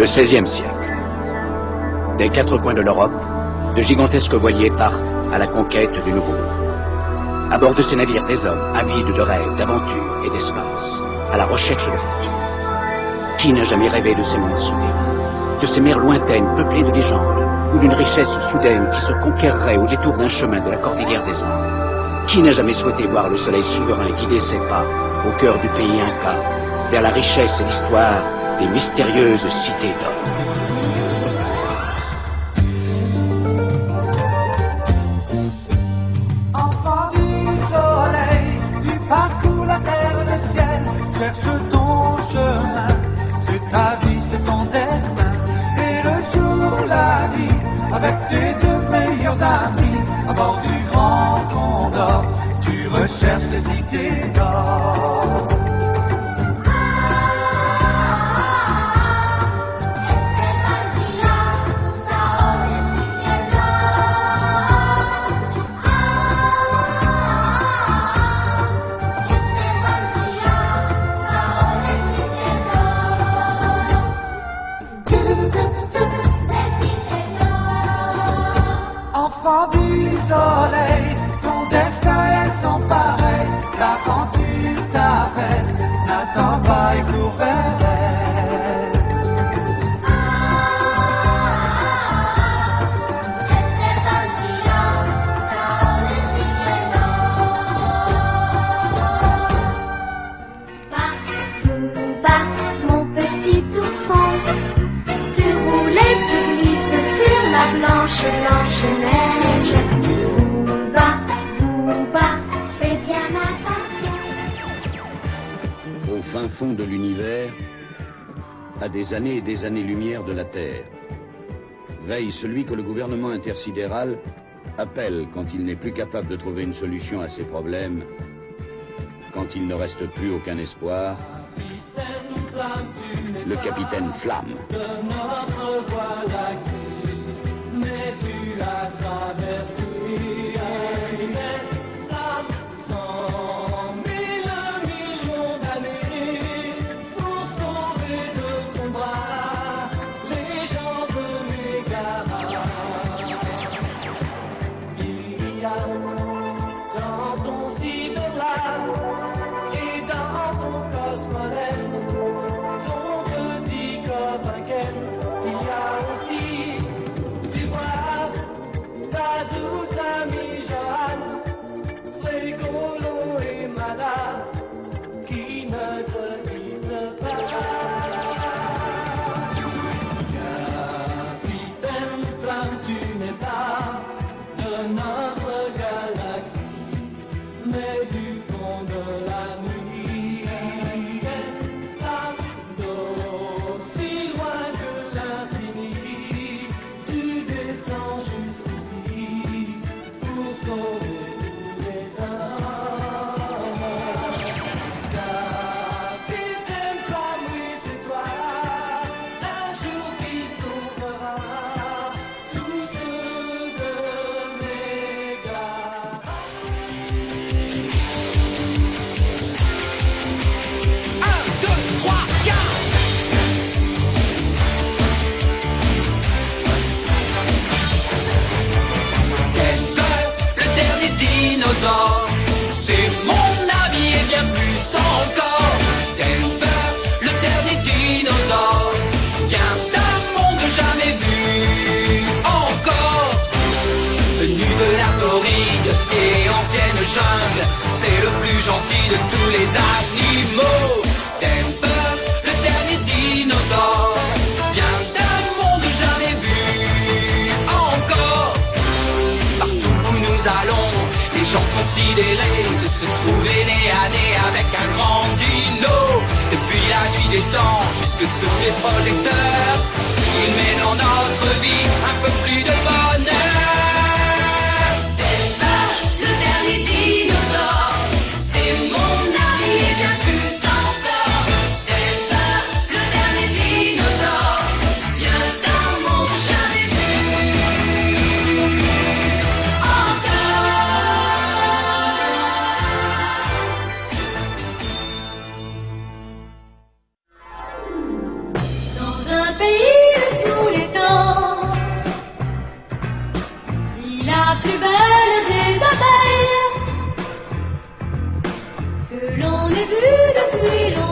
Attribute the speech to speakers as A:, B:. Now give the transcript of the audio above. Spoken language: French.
A: Le XVIe siècle. Des quatre coins de l'Europe, de gigantesques voiliers partent à la conquête du Nouveau Monde. À bord de ces navires, des hommes avides de rêves, d'aventures et d'espace, à la recherche de fortune. Qui n'a jamais rêvé de ces mondes soudés, de ces mers lointaines peuplées de légendes, ou d'une richesse soudaine qui se conquerrait au détour d'un chemin de la cordillère des Andes? Qui n'a jamais souhaité voir le soleil souverain guider ses pas au cœur du pays Inca, vers la richesse et l'histoire des mystérieuses cités d'or?
B: Enfant du soleil, tu parcours la terre et le ciel, cherche ton chemin, c'est ta vie, c'est ton destin. Et le jour, la nuit, avec tes deux meilleurs amis, à bord du Grand Condor, tu recherches les cités d'or. Enfant du soleil, ton destin est sans pareil. Là quand tu t'appelles, n'attends pas et cours vers elle.
C: Bah, mon petit ourson, tu roules et tu glisses sur la blanche neige. Booba, fais bien attention.
D: Au fin fond de l'univers, à des années et des années-lumière de la Terre, veille celui que le gouvernement intersidéral appelle quand il n'est plus capable de trouver une solution à ses problèmes, quand il ne reste plus aucun espoir, le capitaine Flamme.
B: De notre voie lactée, mais tu as traversé une flamme, 100 000 millions d'années pour sauver de ton bras les gens de Mégara. Il y a dans ton cyberlab et dans ton cosmolène, ton petit copain, il y a aussi du bois, ta douce amie Joanne, rigolo et malade, qui ne te quitte pas. Capitaine Flamme, tu n'es pas de notre galaxie, mais du fond de la nuit. Aussi loin que l'infini, tu descends jusqu'ici pour sauver tous les hommes. Capitaine Flamme, oui c'est toi, un jour qui sauvera tous ceux de Mégara.
E: Denver, le dernier dinosaure, c'est mon ami et bien plus encore. Denver, le dernier dinosaure, vient d'un monde jamais vu encore. Venu de la Floride et ancienne jungle, c'est le plus gentil de tous les animaux. Denver, le dernier dinosaure, vient d'un monde jamais vu encore. Partout où nous allons, les gens sont sidérés de se trouver nez à nez avec un grand dino. Depuis la nuit des temps jusque sous les projecteurs, il met dans notre vie un peu plus de bonheur. Denver, le dernier dinosaure, c'est mon ami et bien plus encore. Denver, le dernier dinosaure, vient d'un monde jamais vu encore.
C: Dans un pays
F: la plus belle des abeilles que l'on ait vue depuis longtemps.